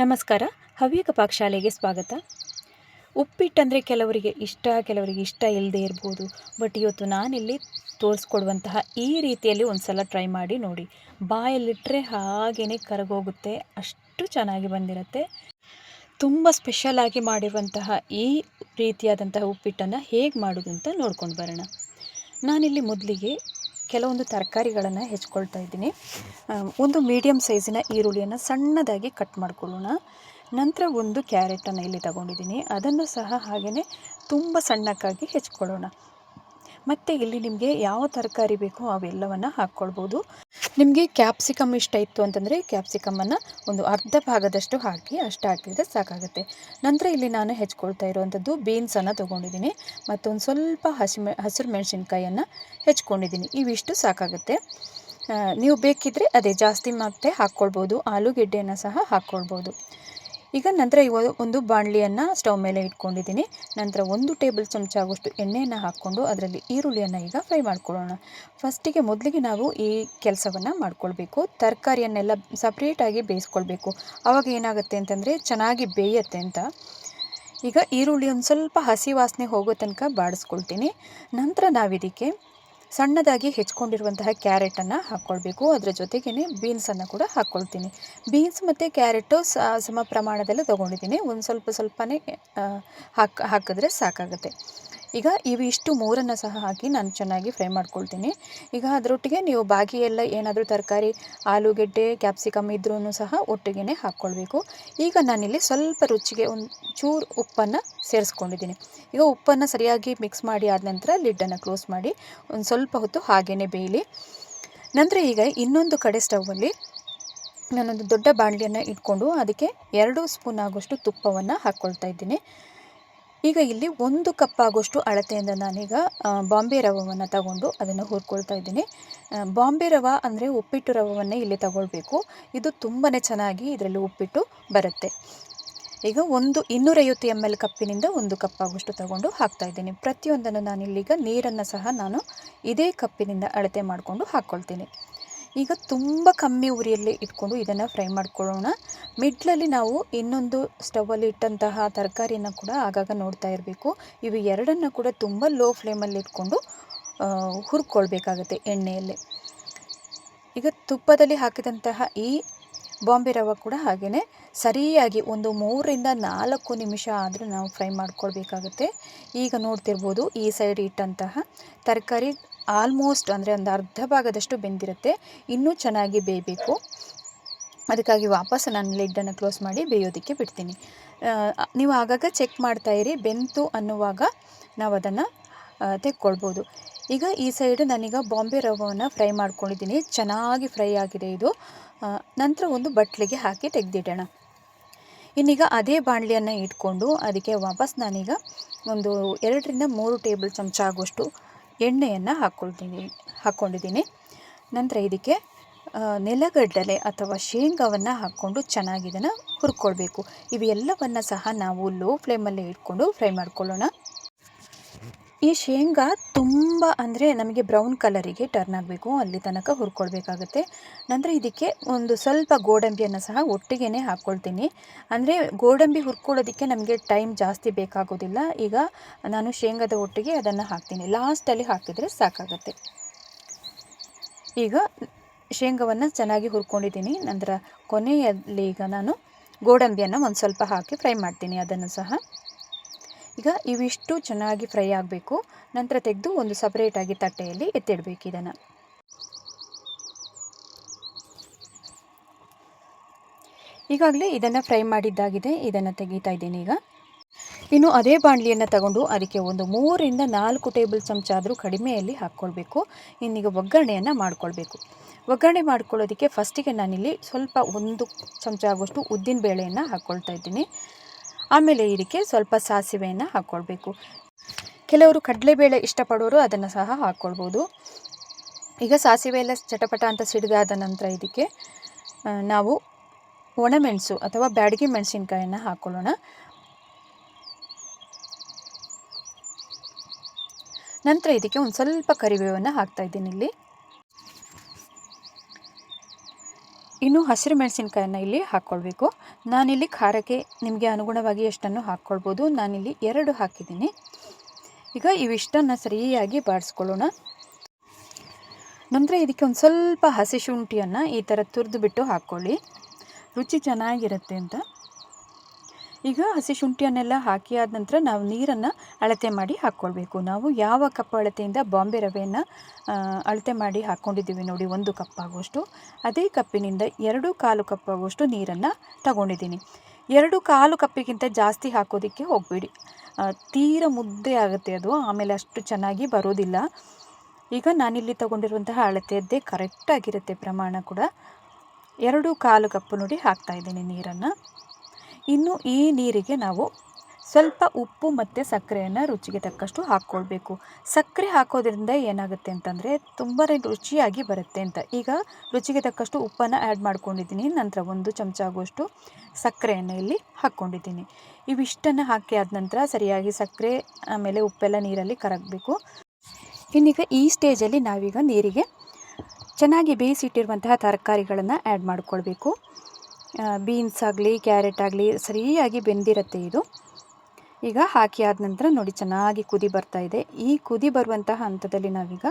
ನಮಸ್ಕಾರ. ಹವ್ಯಕ ಪಾಕಶಾಲೆಗೆ ಸ್ವಾಗತ. ಉಪ್ಪಿಟ್ಟಂದರೆ ಕೆಲವರಿಗೆ ಇಷ್ಟ ಇಲ್ಲದೆ ಇರ್ಬೋದು. ಬಟ್ ಇವತ್ತು ನಾನಿಲ್ಲಿ ತೋರಿಸ್ಕೊಡುವಂತಹ ಈ ರೀತಿಯಲ್ಲಿ ಒಂದು ಸಲ ಟ್ರೈ ಮಾಡಿ ನೋಡಿ. ಬಾಯಲ್ಲಿಟ್ಟರೆ ಹಾಗೇ ಕರಗೋಗುತ್ತೆ, ಅಷ್ಟು ಚೆನ್ನಾಗಿ ಬಂದಿರುತ್ತೆ. ತುಂಬ ಸ್ಪೆಷಲಾಗಿ ಮಾಡಿರುವಂತಹ ಈ ರೀತಿಯಾದಂತಹ ಉಪ್ಪಿಟ್ಟನ್ನು ಹೇಗೆ ಮಾಡೋದು ಅಂತ ನೋಡ್ಕೊಂಡು ಬರೋಣ. ನಾನಿಲ್ಲಿ ಮೊದಲಿಗೆ ಕೆಲವೊಂದು ತರಕಾರಿಗಳನ್ನು ಹೆಚ್ಕೊಳ್ತಾ ಇದ್ದೀನಿ. ಒಂದು ಮೀಡಿಯಮ್ ಸೈಜಿನ ಈರುಳ್ಳಿಯನ್ನು ಸಣ್ಣದಾಗಿ ಕಟ್ ಮಾಡ್ಕೊಳ್ಳೋಣ. ನಂತರ ಒಂದು ಕ್ಯಾರೆಟನ್ನು ಇಲ್ಲಿ ತಗೊಂಡಿದ್ದೀನಿ, ಅದನ್ನು ಸಹ ಹಾಗೆಯೇ ತುಂಬ ಸಣ್ಣಕ್ಕಾಗಿ ಹೆಚ್ಕೊಳ್ಳೋಣ. ಮತ್ತು ಇಲ್ಲಿ ನಿಮಗೆ ಯಾವ ತರಕಾರಿ ಬೇಕೋ ಅವೆಲ್ಲವನ್ನು ಹಾಕ್ಕೊಳ್ಬೋದು. ನಿಮಗೆ ಕ್ಯಾಪ್ಸಿಕಮ್ ಇಷ್ಟ ಇತ್ತು ಅಂತಂದರೆ ಕ್ಯಾಪ್ಸಿಕಮನ್ನು ಒಂದು ಅರ್ಧ ಭಾಗದಷ್ಟು ಹಾಕಿ ಅಷ್ಟು ಹಾಕಿದರೆ ಸಾಕಾಗುತ್ತೆ. ನಂತರ ಇಲ್ಲಿ ನಾನು ಹೆಚ್ಕೊಳ್ತಾ ಇರುವಂಥದ್ದು ಬೀನ್ಸನ್ನು ತೊಗೊಂಡಿದ್ದೀನಿ, ಮತ್ತೊಂದು ಸ್ವಲ್ಪ ಹಸಿರು ಮೆಣಸಿನ್ಕಾಯನ್ನು ಹೆಚ್ಕೊಂಡಿದ್ದೀನಿ. ಇವಿಷ್ಟು ಸಾಕಾಗುತ್ತೆ. ನೀವು ಬೇಕಿದ್ದರೆ ಅದೇ ಜಾಸ್ತಿ ಮತ್ತೆ ಹಾಕ್ಕೊಳ್ಬೋದು. ಆಲೂಗೆಡ್ಡೆಯನ್ನು ಸಹ ಹಾಕ್ಕೊಳ್ಬೋದು. ಈಗ ನಂತರ ಒಂದು ಬಾಣಲಿಯನ್ನು ಸ್ಟವ್ ಮೇಲೆ ಇಟ್ಕೊಂಡಿದ್ದೀನಿ. ನಂತರ 1 ಟೇಬಲ್ ಚಮಚ ಆಗುವಷ್ಟು ಎಣ್ಣೆಯನ್ನು ಹಾಕ್ಕೊಂಡು ಅದರಲ್ಲಿ ಈರುಳ್ಳಿಯನ್ನು ಈಗ ಫ್ರೈ ಮಾಡ್ಕೊಳ್ಳೋಣ. ಮೊದಲಿಗೆ ನಾವು ಈ ಕೆಲಸವನ್ನು ಮಾಡ್ಕೊಳ್ಬೇಕು. ತರಕಾರಿಯನ್ನೆಲ್ಲ ಸಪ್ರೇಟಾಗಿ ಬೇಯಿಸ್ಕೊಳ್ಬೇಕು. ಆವಾಗ ಏನಾಗುತ್ತೆ ಅಂತಂದರೆ ಚೆನ್ನಾಗಿ ಬೇಯುತ್ತೆ ಅಂತ. ಈಗ ಈರುಳ್ಳಿ ಒಂದು ಸ್ವಲ್ಪ ಹಸಿ ವಾಸನೆ ಹೋಗೋ ತನಕ ಬಾಡಿಸ್ಕೊಳ್ತೀನಿ. ನಂತರ ನಾವಿದಕ್ಕೆ ಸಣ್ಣದಾಗಿ ಹೆಚ್ಕೊಂಡಿರುವಂತಹ ಕ್ಯಾರೆಟನ್ನು ಹಾಕ್ಕೊಳ್ಬೇಕು. ಅದರ ಜೊತೆಗೇ ಬೀನ್ಸನ್ನು ಕೂಡ ಹಾಕ್ಕೊಳ್ತೀನಿ. ಬೀನ್ಸ್ ಮತ್ತು ಕ್ಯಾರೆಟು ಸಮ ಪ್ರಮಾಣದಲ್ಲಿ ತೊಗೊಂಡಿದ್ದೀನಿ. ಒಂದು ಸ್ವಲ್ಪನೇ ಹಾಕಿದ್ರೆ ಸಾಕಾಗುತ್ತೆ. ಈಗ ಇವಿಷ್ಟು ಮೂರನ್ನು ಸಹ ಹಾಕಿ ನಾನು ಚೆನ್ನಾಗಿ ಫ್ರೈ ಮಾಡ್ಕೊಳ್ತೀನಿ. ಈಗ ಅದರೊಟ್ಟಿಗೆ ನೀವು ಬಾಕಿ ಎಲ್ಲ ಏನಾದರೂ ತರಕಾರಿ, ಆಲೂಗೆಡ್ಡೆ, ಕ್ಯಾಪ್ಸಿಕಮ್ ಇದ್ರೂ ಸಹ ಒಟ್ಟಿಗೆ ಹಾಕ್ಕೊಳ್ಬೇಕು. ಈಗ ನಾನಿಲ್ಲಿ ಸ್ವಲ್ಪ ರುಚಿಗೆ ಒಂದು ಚೂರು ಉಪ್ಪನ್ನು ಸೇರಿಸ್ಕೊಂಡಿದ್ದೀನಿ. ಈಗ ಉಪ್ಪನ್ನು ಸರಿಯಾಗಿ ಮಿಕ್ಸ್ ಮಾಡಿ ಆದ ನಂತರ ಲಿಡ್ಡನ್ನು ಕ್ಲೋಸ್ ಮಾಡಿ ಒಂದು ಸ್ವಲ್ಪ ಹೊತ್ತು ಹಾಗೇ ಬೇಯಲಿ. ನಂತರ ಈಗ ಇನ್ನೊಂದು ಕಡೆ ಸ್ಟವ್ವಲ್ಲಿ ನಾನೊಂದು ದೊಡ್ಡ ಬಾಣಲಿಯನ್ನು ಇಟ್ಕೊಂಡು ಅದಕ್ಕೆ 2 ಸ್ಪೂನ್ ಆಗುವಷ್ಟು ತುಪ್ಪವನ್ನು ಹಾಕ್ಕೊಳ್ತಾ ಇದ್ದೀನಿ. ಈಗ ಇಲ್ಲಿ 1 ಕಪ್ ಆಗುವಷ್ಟು ಅಳತೆಯಿಂದ ನಾನೀಗ ಬಾಂಬೆ ರವವನ್ನು ತಗೊಂಡು ಅದನ್ನು ಹುರ್ಕೊಳ್ತಾ ಇದ್ದೀನಿ. ಬಾಂಬೆ ರವೆ ಅಂದರೆ ಉಪ್ಪಿಟ್ಟು ರವನ್ನೇ ಇಲ್ಲಿ ತಗೊಳ್ಬೇಕು. ಇದು ತುಂಬಾ ಚೆನ್ನಾಗಿ ಇದರಲ್ಲಿ ಉಪ್ಪಿಟ್ಟು ಬರುತ್ತೆ. ಈಗ 250 ml ಕಪ್ಪಿನಿಂದ 1 ಕಪ್ ಆಗುವಷ್ಟು ತಗೊಂಡು ಹಾಕ್ತಾಯಿದ್ದೀನಿ. ಪ್ರತಿಯೊಂದನ್ನು ನಾನಿಲ್ಲೀಗ ನೀರನ್ನು ಸಹ ನಾನು ಇದೇ ಕಪ್ಪಿನಿಂದ ಅಳತೆ ಮಾಡಿಕೊಂಡು ಹಾಕ್ಕೊಳ್ತೀನಿ. ಈಗ ತುಂಬ ಕಮ್ಮಿ ಉರಿಯಲ್ಲಿ ಇಟ್ಕೊಂಡು ಇದನ್ನು ಫ್ರೈ ಮಾಡ್ಕೊಳ್ಳೋಣ. ಮಿಡ್ಲಲ್ಲಿ ನಾವು ಇನ್ನೊಂದು ಸ್ಟವಲ್ಲಿ ಇಟ್ಟಂತಹ ತರಕಾರಿಯನ್ನು ಕೂಡ ಆಗಾಗ ನೋಡ್ತಾ ಇರಬೇಕು. ಇವು ಎರಡನ್ನು ಕೂಡ ತುಂಬ ಲೋ ಫ್ಲೇಮಲ್ಲಿ ಇಟ್ಕೊಂಡು ಹುರ್ಕೊಳ್ಬೇಕಾಗತ್ತೆ ಎಣ್ಣೆಯಲ್ಲಿ. ಈಗ ತುಪ್ಪದಲ್ಲಿ ಹಾಕಿದಂತಹ ಈ ಬಾಂಬೆ ರವೆ ಕೂಡ ಹಾಗೆಯೇ ಸರಿಯಾಗಿ ಒಂದು 3 ರಿಂದ 4 ನಿಮಿಷ ಆದರೂ ನಾವು ಫ್ರೈ ಮಾಡ್ಕೊಳ್ಬೇಕಾಗತ್ತೆ. ಈಗ ನೋಡ್ತಿರ್ಬೋದು ಈ ಸೈಡ್ ಇಟ್ಟಂತಹ ತರಕಾರಿ ಆಲ್ಮೋಸ್ಟ್ ಅಂದರೆ ಒಂದು ಅರ್ಧ ಭಾಗದಷ್ಟು ಬೆಂದಿರುತ್ತೆ. ಇನ್ನೂ ಚೆನ್ನಾಗಿ ಬೇಯಬೇಕು. ಅದಕ್ಕಾಗಿ ವಾಪಸ್ ನಾನು ಲಿಡ್ಡನ್ನು ಕ್ಲೋಸ್ ಮಾಡಿ ಬೇಯೋದಕ್ಕೆ ಬಿಡ್ತೀನಿ. ನೀವು ಆಗಾಗ ಚೆಕ್ ಮಾಡ್ತಾಯಿರಿ, ಬೆಂತು ಅನ್ನುವಾಗ ನಾವು ಅದನ್ನು ತೆಕ್ಕೊಳ್ಬೋದು. ಈಗ ಈ ಸೈಡ್ ನಾನೀಗ ಬಾಂಬೆ ರವೆಯನ್ನು ಫ್ರೈ ಮಾಡ್ಕೊಂಡಿದ್ದೀನಿ. ಚೆನ್ನಾಗಿ ಫ್ರೈ ಆಗಿದೆ ಇದು. ನಂತರ ಒಂದು ಬಟ್ಲಿಗೆ ಹಾಕಿ ತೆಗೆದಿಡೋಣ. ಇನ್ನೀಗ ಅದೇ ಬಾಣಲಿಯನ್ನು ಇಟ್ಕೊಂಡು ಅದಕ್ಕೆ ವಾಪಸ್ ನಾನೀಗ ಒಂದು 2 ರಿಂದ 3 ಟೇಬಲ್ ಚಮಚ ಆಗುವಷ್ಟು ಎಣ್ಣೆಯನ್ನು ಹಾಕ್ಕೊಂಡಿದ್ದೀನಿ. ನಂತರ ಇದಕ್ಕೆ ನೆಲಗಡಲೆ ಅಥವಾ ಶೇಂಗಾವನ್ನು ಹಾಕ್ಕೊಂಡು ಚೆನ್ನಾಗಿ ಇದನ್ನು ಹುರ್ಕೊಳ್ಬೇಕು. ಇವೆಲ್ಲವನ್ನು ಸಹ ನಾವು ಲೋ ಫ್ಲೇಮಲ್ಲಿ ಇಟ್ಕೊಂಡು ಫ್ರೈ ಮಾಡ್ಕೊಳ್ಳೋಣ. ಈ ಶೇಂಗಾ ತುಂಬ ಅಂದರೆ ನಮಗೆ ಬ್ರೌನ್ ಕಲರಿಗೆ ಟರ್ನ್ ಆಗಬೇಕು, ಅಲ್ಲಿ ತನಕ ಹುರ್ಕೊಳ್ಬೇಕಾಗತ್ತೆ. ನಂತರ ಇದಕ್ಕೆ ಒಂದು ಸ್ವಲ್ಪ ಗೋಡಂಬಿಯನ್ನು ಸಹ ಒಟ್ಟಿಗೆ ಹಾಕ್ಕೊಳ್ತೀನಿ. ಅಂದರೆ ಗೋಡಂಬಿ ಹುರ್ಕೊಳ್ಳೋದಕ್ಕೆ ನಮಗೆ ಟೈಮ್ ಜಾಸ್ತಿ ಬೇಕಾಗೋದಿಲ್ಲ. ಈಗ ನಾನು ಶೇಂಗಾದ ಒಟ್ಟಿಗೆ ಅದನ್ನು ಹಾಕ್ತೀನಿ. ಲಾಸ್ಟಲ್ಲಿ ಹಾಕಿದರೆ ಸಾಕಾಗತ್ತೆ. ಈಗ ಶೇಂಗಾವನ್ನು ಚೆನ್ನಾಗಿ ಹುರ್ಕೊಂಡಿದ್ದೀನಿ. ನಂತರ ಕೊನೆಯಲ್ಲಿ ಈಗ ನಾನು ಗೋಡಂಬಿಯನ್ನು ಒಂದು ಸ್ವಲ್ಪ ಹಾಕಿ ಫ್ರೈ ಮಾಡ್ತೀನಿ. ಅದನ್ನು ಸಹ ಈಗ ಇವಿಷ್ಟು ಚೆನ್ನಾಗಿ ಫ್ರೈ ಆಗಬೇಕು. ನಂತರ ತೆಗೆದು ಒಂದು ಸಪ್ರೇಟಾಗಿ ತಟ್ಟೆಯಲ್ಲಿ ಎತ್ತಿಡಬೇಕು. ಇದನ್ನು ಈಗಾಗಲೇ ಇದನ್ನು ಫ್ರೈ ಮಾಡಿದ್ದಾಗಿದೆ. ಇದನ್ನು ತೆಗಿತಾ ಇದ್ದೀನಿ. ಈಗ ಇನ್ನು ಅದೇ ಬಾಣಲಿಯನ್ನು ತಗೊಂಡು ಅದಕ್ಕೆ ಒಂದು 3 ರಿಂದ 4 ಟೇಬಲ್ ಚಮಚ ಆದರೂ ಕಡಿಮೆಯಲ್ಲಿ ಹಾಕ್ಕೊಳ್ಬೇಕು. ಇನ್ನೀಗ ಒಗ್ಗರಣೆಯನ್ನು ಮಾಡ್ಕೊಳ್ಬೇಕು. ಒಗ್ಗರಣೆ ಮಾಡ್ಕೊಳ್ಳೋದಕ್ಕೆ ಫಸ್ಟಿಗೆ ನಾನಿಲ್ಲಿ ಸ್ವಲ್ಪ 1 ಚಮಚ ಆಗುವಷ್ಟು ಉದ್ದಿನ ಬೇಳೆಯನ್ನು ಹಾಕ್ಕೊಳ್ತಾ ಇದ್ದೀನಿ. ಆಮೇಲೆ ಇದಕ್ಕೆ ಸ್ವಲ್ಪ ಸಾಸಿವೆಯನ್ನು ಹಾಕ್ಕೊಳ್ಬೇಕು. ಕೆಲವರು ಕಡಲೆಬೇಳೆ ಇಷ್ಟಪಡೋರು ಅದನ್ನು ಸಹ ಹಾಕ್ಕೊಳ್ಬೋದು. ಈಗ ಸಾಸಿವೆ ಎಲ್ಲ ಚಟಪಟ ಅಂತ ಸಿಡಿದಾದ ನಂತರ ಇದಕ್ಕೆ ನಾವು ಒಣಮೆಣಸು ಅಥವಾ ಬ್ಯಾಡಗಿ ಮೆಣಸಿನ್ಕಾಯನ್ನು ಹಾಕ್ಕೊಳ್ಳೋಣ. ನಂತರ ಇದಕ್ಕೆ ಒಂದು ಸ್ವಲ್ಪ ಕರಿಬೇವನ್ನು ಹಾಕ್ತಾಯಿದ್ದೀನಿ ಇಲ್ಲಿ. ಇನ್ನು ಹಸಿರು ಮೆಣಸಿನ್ಕಾಯನ್ನು ಇಲ್ಲಿ ಹಾಕ್ಕೊಳ್ಬೇಕು. ನಾನಿಲ್ಲಿ ಖಾರಕ್ಕೆ ನಿಮಗೆ ಅನುಗುಣವಾಗಿ ಎಷ್ಟನ್ನು ಹಾಕ್ಕೊಳ್ಬೋದು. ನಾನಿಲ್ಲಿ 2 ಹಾಕಿದ್ದೀನಿ. ಈಗ ಇವಿಷ್ಟನ್ನು ಸರಿಯಾಗಿ ಬಾಡಿಸ್ಕೊಳ್ಳೋಣ. ನಂತರ ಇದಕ್ಕೆ ಒಂದು ಸ್ವಲ್ಪ ಹಸಿ ಶುಂಠಿಯನ್ನು ಈ ಥರ ತುರಿದು ಬಿಟ್ಟು ಹಾಕ್ಕೊಳ್ಳಿ, ರುಚಿ ಚೆನ್ನಾಗಿರುತ್ತೆ ಅಂತ. ಈಗ ಹಸಿ ಶುಂಠಿಯನ್ನೆಲ್ಲ ಹಾಕಿ ಆದ ನಂತರ ನಾವು ನೀರನ್ನು ಅಳತೆ ಮಾಡಿ ಹಾಕ್ಕೊಳ್ಬೇಕು. ನಾವು ಯಾವ ಕಪ್ ಅಳತೆಯಿಂದ ಬಾಂಬೆ ರವೆಯನ್ನು ಅಳತೆ ಮಾಡಿ ಹಾಕ್ಕೊಂಡಿದ್ದೀವಿ ನೋಡಿ, 1 ಕಪ್ ಆಗುವಷ್ಟು, ಅದೇ ಕಪ್ಪಿನಿಂದ 2 ಕಪ್ ಆಗುವಷ್ಟು ನೀರನ್ನು ತಗೊಂಡಿದ್ದೀನಿ. 2 ಕಪ್ಪಿಗಿಂತ ಜಾಸ್ತಿ ಹಾಕೋದಕ್ಕೆ ಹೋಗಬೇಡಿ, ತೀರ ಮುದ್ದೆ ಆಗುತ್ತೆ ಅದು, ಆಮೇಲೆ ಅಷ್ಟು ಚೆನ್ನಾಗಿ ಬರೋದಿಲ್ಲ. ಈಗ ನಾನಿಲ್ಲಿ ತಗೊಂಡಿರುವಂತಹ ಅಳತೆಯದ್ದೇ ಕರೆಕ್ಟಾಗಿರುತ್ತೆ ಪ್ರಮಾಣ ಕೂಡ. 2 ಕಪ್ ನೋಡಿ ಹಾಕ್ತಾಯಿದ್ದೀನಿ ನೀರನ್ನು. ಇನ್ನು ಈ ನೀರಿಗೆ ನಾವು ಸ್ವಲ್ಪ ಉಪ್ಪು ಮತ್ತು ಸಕ್ಕರೆಯನ್ನು ರುಚಿಗೆ ತಕ್ಕಷ್ಟು ಹಾಕ್ಕೊಳ್ಬೇಕು. ಸಕ್ಕರೆ ಹಾಕೋದ್ರಿಂದ ಏನಾಗುತ್ತೆ ಅಂತಂದರೆ ತುಂಬಾ ರುಚಿಯಾಗಿ ಬರುತ್ತೆ ಅಂತ. ಈಗ ರುಚಿಗೆ ತಕ್ಕಷ್ಟು ಉಪ್ಪನ್ನು ಆ್ಯಡ್ ಮಾಡ್ಕೊಂಡಿದ್ದೀನಿ. ನಂತರ 1 ಚಮಚ ಆಗುವಷ್ಟು ಸಕ್ಕರೆಯನ್ನು ಇಲ್ಲಿ ಹಾಕ್ಕೊಂಡಿದ್ದೀನಿ. ಇವಿಷ್ಟನ್ನು ಹಾಕಿ ಆದ ನಂತರ ಸರಿಯಾಗಿ ಸಕ್ಕರೆ ಆಮೇಲೆ ಉಪ್ಪೆಲ್ಲ ನೀರಲ್ಲಿ ಕರಗಬೇಕು. ಇನ್ನೀಗ ಈ ಸ್ಟೇಜಲ್ಲಿ ನಾವೀಗ ನೀರಿಗೆ ಚೆನ್ನಾಗಿ ಬೇಯಿಸಿಟ್ಟಿರುವಂತಹ ತರಕಾರಿಗಳನ್ನು ಆ್ಯಡ್ ಮಾಡ್ಕೊಳ್ಬೇಕು. ಬೀನ್ಸ್ ಆಗಲಿ ಕ್ಯಾರೆಟ್ ಆಗಲಿ ಸರಿಯಾಗಿ ಬೆಂದಿರುತ್ತೆ ಇದು. ಈಗ ಹಾಕಿ ಆದ ನಂತರ ನೋಡಿ ಚೆನ್ನಾಗಿ ಕುದಿ ಬರ್ತಾ ಇದೆ. ಈ ಕುದಿ ಬರುವಂತಹ ಹಂತದಲ್ಲಿ ನಾವೀಗ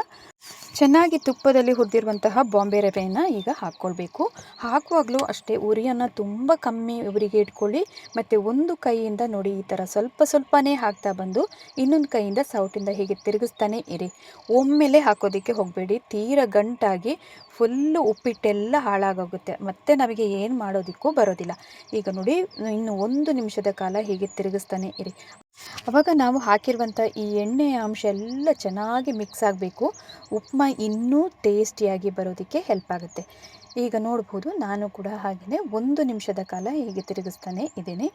ಚೆನ್ನಾಗಿ ತುಪ್ಪದಲ್ಲಿ ಹುರಿದಿರುವಂತಹ ಬಾಂಬೆ ರವೆಯನ್ನು ಈಗ ಹಾಕ್ಕೊಳ್ಬೇಕು. ಹಾಕುವಾಗಲೂ ಅಷ್ಟೇ ಉರಿಯನ್ನು ತುಂಬ ಕಮ್ಮಿ ಉರಿಗೆ ಇಟ್ಕೊಳ್ಳಿ. ಮತ್ತು ಒಂದು ಕೈಯಿಂದ ನೋಡಿ ಈ ಥರ ಸ್ವಲ್ಪನೇ ಹಾಕ್ತಾ ಬಂದು ಇನ್ನೊಂದು ಕೈಯಿಂದ ಸೌಟಿಂದ ಹೀಗೆ ತಿರುಗಿಸ್ತಾನೆ ಇರಿ. ಒಮ್ಮೆಲೆ ಹಾಕೋದಕ್ಕೆ ಹೋಗಬೇಡಿ, ತೀರ ಗಂಟಾಗಿ ಫುಲ್ಲು ಉಪ್ಪಿಟ್ಟೆಲ್ಲ ಹಾಳಾಗೋಗುತ್ತೆ, ಮತ್ತು ನಮಗೆ ಏನು ಮಾಡೋದಕ್ಕೂ ಬರೋದಿಲ್ಲ. ಈಗ ನೋಡಿ ಇನ್ನು 1 ನಿಮಿಷದ ಕಾಲ ಹೀಗೆ ತಿರುಗಿಸ್ತಾನೆ ಇರಿ. ಆವಾಗ ನಾವು ಹಾಕಿರುವಂಥ ಈ ಎಣ್ಣೆಯ ಅಂಶ ಎಲ್ಲ ಚೆನ್ನಾಗಿ ಮಿಕ್ಸ್ ಆಗಬೇಕು. ಉಪ್ಮಾ ಇನ್ನೂ ಟೇಸ್ಟಿಯಾಗಿ ಬರೋದಕ್ಕೆ ಹೆಲ್ಪ್ ಆಗುತ್ತೆ. ಈಗ ನೋಡ್ಬೋದು ನಾನು ಕೂಡ ಹಾಗೆಯೇ 1 ನಿಮಿಷದ ಕಾಲ ಹೀಗೆ ತಿರುಗಿಸ್ತಾನೆ ಇದ್ದೀನಿ.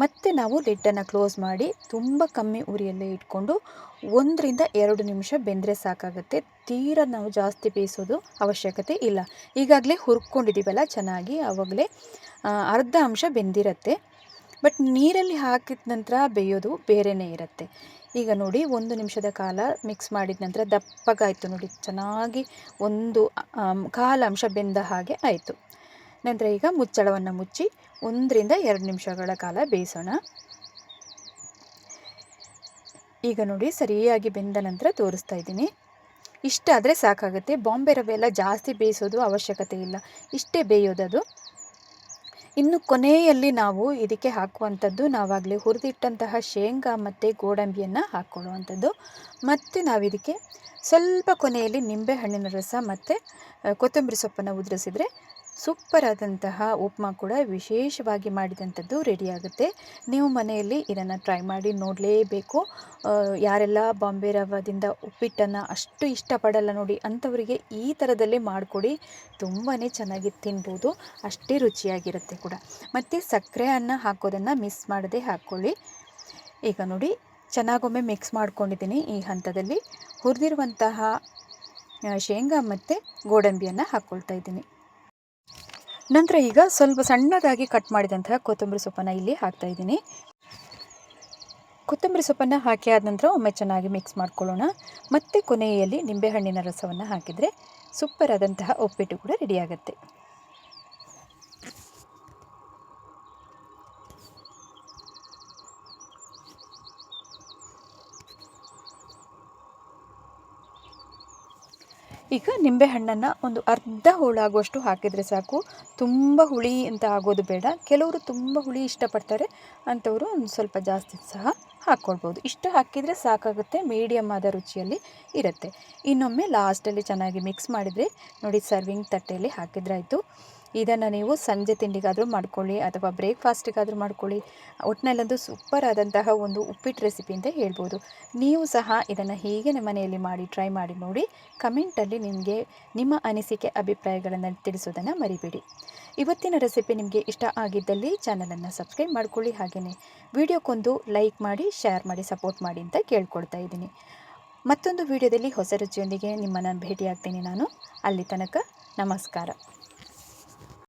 ಮತ್ತು ನಾವು ಲಿಡ್ಡನ್ನು ಕ್ಲೋಸ್ ಮಾಡಿ ತುಂಬ ಕಮ್ಮಿ ಉರಿಯಲ್ಲೇ ಇಟ್ಕೊಂಡು 1 ರಿಂದ 2 ನಿಮಿಷ ಬೆಂದರೆ ಸಾಕಾಗುತ್ತೆ. ತೀರ ನಾವು ಜಾಸ್ತಿ ಬೇಯಿಸೋದು ಅವಶ್ಯಕತೆ ಇಲ್ಲ. ಈಗಾಗಲೇ ಹುರ್ಕೊಂಡಿದ್ದೀವಲ್ಲ ಚೆನ್ನಾಗಿ, ಆವಾಗಲೇ ಅರ್ಧ ಅಂಶ ಬೆಂದಿರುತ್ತೆ. ಬಟ್ ನೀರಲ್ಲಿ ಹಾಕಿದ ನಂತರ ಬೇಯೋದು ಬೇರೆಯೇ ಇರುತ್ತೆ. ಈಗ ನೋಡಿ 1 ನಿಮಿಷದ ಕಾಲ ಮಿಕ್ಸ್ ಮಾಡಿದ ನಂತರ ದಪ್ಪಗಾಯಿತು ನೋಡಿ, ಚೆನ್ನಾಗಿ 1/4 ಅಂಶ ಬೆಂದ ಹಾಗೆ ಆಯಿತು. ನಂತರ ಈಗ ಮುಚ್ಚಳವನ್ನು ಮುಚ್ಚಿ 1 ರಿಂದ 2 ನಿಮಿಷಗಳ ಕಾಲ ಬೇಯಿಸೋಣ. ಈಗ ನೋಡಿ ಸರಿಯಾಗಿ ಬೆಂದ ನಂತರ ತೋರಿಸ್ತಾ ಇದ್ದೀನಿ. ಇಷ್ಟಾದರೆ ಸಾಕಾಗುತ್ತೆ. ಬಾಂಬೆ ರವೆ ಎಲ್ಲ ಜಾಸ್ತಿ ಬೇಯಿಸೋದು ಅವಶ್ಯಕತೆ ಇಲ್ಲ, ಇಷ್ಟೇ ಬೇಯೋದದು. ಇನ್ನು ಕೊನೆಯಲ್ಲಿ ನಾವು ಇದಕ್ಕೆ ಹಾಕುವಂಥದ್ದು ನಾವಾಗಲೇ ಹುರಿದಿಟ್ಟಂತಹ ಶೇಂಗಾ ಮತ್ತು ಗೋಡಂಬಿಯನ್ನು ಹಾಕ್ಕೊಳ್ಳುವಂಥದ್ದು. ಮತ್ತು ನಾವಿದಕ್ಕೆ ಸ್ವಲ್ಪ ಕೊನೆಯಲ್ಲಿ ನಿಂಬೆಹಣ್ಣಿನ ರಸ ಮತ್ತು ಕೊತ್ತಂಬರಿ ಸೊಪ್ಪನ್ನು ಉದುರಿಸಿದರೆ ಸೂಪರ್ ಆದಂತಹ ಉಪ್ಮಾ ಕೂಡ ವಿಶೇಷವಾಗಿ ಮಾಡಿದಂಥದ್ದು ರೆಡಿಯಾಗುತ್ತೆ. ನೀವು ಮನೆಯಲ್ಲಿ ಇದನ್ನು ಟ್ರೈ ಮಾಡಿ ನೋಡಲೇಬೇಕು. ಯಾರೆಲ್ಲ ಬಾಂಬೆ ರವದಿಂದ ಉಪ್ಪಿಟ್ಟನ್ನು ಅಷ್ಟು ಇಷ್ಟಪಡಲ್ಲ ನೋಡಿ, ಅಂಥವರಿಗೆ ಈ ಥರದಲ್ಲೇ ಮಾಡಿಕೊಡಿ, ತುಂಬಾ ಚೆನ್ನಾಗಿ ತಿನ್ಬೋದು, ಅಷ್ಟೇ ರುಚಿಯಾಗಿರುತ್ತೆ ಕೂಡ. ಮತ್ತು ಸಕ್ಕರೆಯನ್ನು ಹಾಕೋದನ್ನು ಮಿಸ್ ಮಾಡದೆ ಹಾಕ್ಕೊಳ್ಳಿ. ಈಗ ನೋಡಿ ಚೆನ್ನಾಗೊಮ್ಮೆ ಮಿಕ್ಸ್ ಮಾಡ್ಕೊಂಡಿದ್ದೀನಿ. ಈ ಹಂತದಲ್ಲಿ ಹುರಿದಿರುವಂತಹ ಶೇಂಗಾ ಮತ್ತು ಗೋಡಂಬಿಯನ್ನು ಹಾಕ್ಕೊಳ್ತಾ ಇದ್ದೀನಿ. ನಂತರ ಈಗ ಸ್ವಲ್ಪ ಸಣ್ಣದಾಗಿ ಕಟ್ ಮಾಡಿದಂತಹ ಕೊತ್ತಂಬರಿ ಸೊಪ್ಪನ್ನು ಇಲ್ಲಿ ಹಾಕ್ತಾ ಇದ್ದೀನಿ. ಕೊತ್ತಂಬರಿ ಸೊಪ್ಪನ್ನು ಹಾಕಿ ಆದ ನಂತರ ಒಮ್ಮೆ ಚೆನ್ನಾಗಿ ಮಿಕ್ಸ್ ಮಾಡ್ಕೊಳ್ಳೋಣ. ಮತ್ತು ಕೊನೆಯಲ್ಲಿ ನಿಂಬೆಹಣ್ಣಿನ ರಸವನ್ನು ಹಾಕಿದರೆ ಸೂಪರ್ ಆದಂತಹ ಉಪ್ಪಿಟ್ಟು ಕೂಡ ರೆಡಿಯಾಗುತ್ತೆ. ಈಗ ನಿಂಬೆಹಣ್ಣನ್ನು ಒಂದು ಅರ್ಧ ಹೋಳಾಗುವಷ್ಟು ಹಾಕಿದರೆ ಸಾಕು. ತುಂಬ ಹುಳಿ ಅಂತ ಆಗೋದು ಬೇಡ. ಕೆಲವರು ತುಂಬ ಹುಳಿ ಇಷ್ಟಪಡ್ತಾರೆ, ಅಂಥವರು ಒಂದು ಸ್ವಲ್ಪ ಜಾಸ್ತಿ ಸಹ ಹಾಕ್ಕೊಳ್ಬೋದು. ಇಷ್ಟು ಹಾಕಿದರೆ ಸಾಕಾಗುತ್ತೆ, ಮೀಡಿಯಮ್ ಆದ ರುಚಿಯಲ್ಲಿ ಇರುತ್ತೆ. ಇನ್ನೊಮ್ಮೆ ಲಾಸ್ಟಲ್ಲಿ ಚೆನ್ನಾಗಿ ಮಿಕ್ಸ್ ಮಾಡಿದರೆ ನೋಡಿ, ಸರ್ವಿಂಗ್ ತಟ್ಟೆಯಲ್ಲಿ ಹಾಕಿದ್ರಾಯಿತು. ಇದನ್ನು ನೀವು ಸಂಜೆ ತಿಂಡಿಗಾದರೂ ಮಾಡ್ಕೊಳ್ಳಿ ಅಥವಾ ಬ್ರೇಕ್ಫಾಸ್ಟಿಗಾದರೂ ಮಾಡ್ಕೊಳ್ಳಿ. ಒಟ್ಟಿನಲ್ಲಂತೂ ಸೂಪರ್ ಆದಂತಹ ಒಂದು ಉಪ್ಪಿಟ್ಟು ರೆಸಿಪಿ ಅಂತ ಹೇಳ್ಬೋದು. ನೀವು ಸಹ ಇದನ್ನು ಹೀಗೆ ನಿಮ್ಮ ಮನೆಯಲ್ಲಿ ಮಾಡಿ ಟ್ರೈ ಮಾಡಿ ನೋಡಿ. ಕಮೆಂಟಲ್ಲಿ ನಿಮಗೆ ನಿಮ್ಮ ಅನಿಸಿಕೆ ಅಭಿಪ್ರಾಯಗಳನ್ನು ತಿಳಿಸೋದನ್ನು ಮರಿಬೇಡಿ. ಇವತ್ತಿನ ರೆಸಿಪಿ ನಿಮಗೆ ಇಷ್ಟ ಆಗಿದ್ದಲ್ಲಿ ಚಾನಲನ್ನು ಸಬ್ಸ್ಕ್ರೈಬ್ ಮಾಡ್ಕೊಳ್ಳಿ. ಹಾಗೆಯೇ ವಿಡಿಯೋಕ್ಕೊಂದು ಲೈಕ್ ಮಾಡಿ, ಶೇರ್ ಮಾಡಿ, ಸಪೋರ್ಟ್ ಮಾಡಿ ಅಂತ ಕೇಳ್ಕೊಳ್ತಾ ಇದ್ದೀನಿ. ಮತ್ತೊಂದು ವಿಡಿಯೋದಲ್ಲಿ ಹೊಸ ರುಚಿಯೊಂದಿಗೆ ನಿಮ್ಮನ್ನು ಭೇಟಿಯಾಗ್ತೀನಿ ನಾನು. ಅಲ್ಲಿ ತನಕ ನಮಸ್ಕಾರ.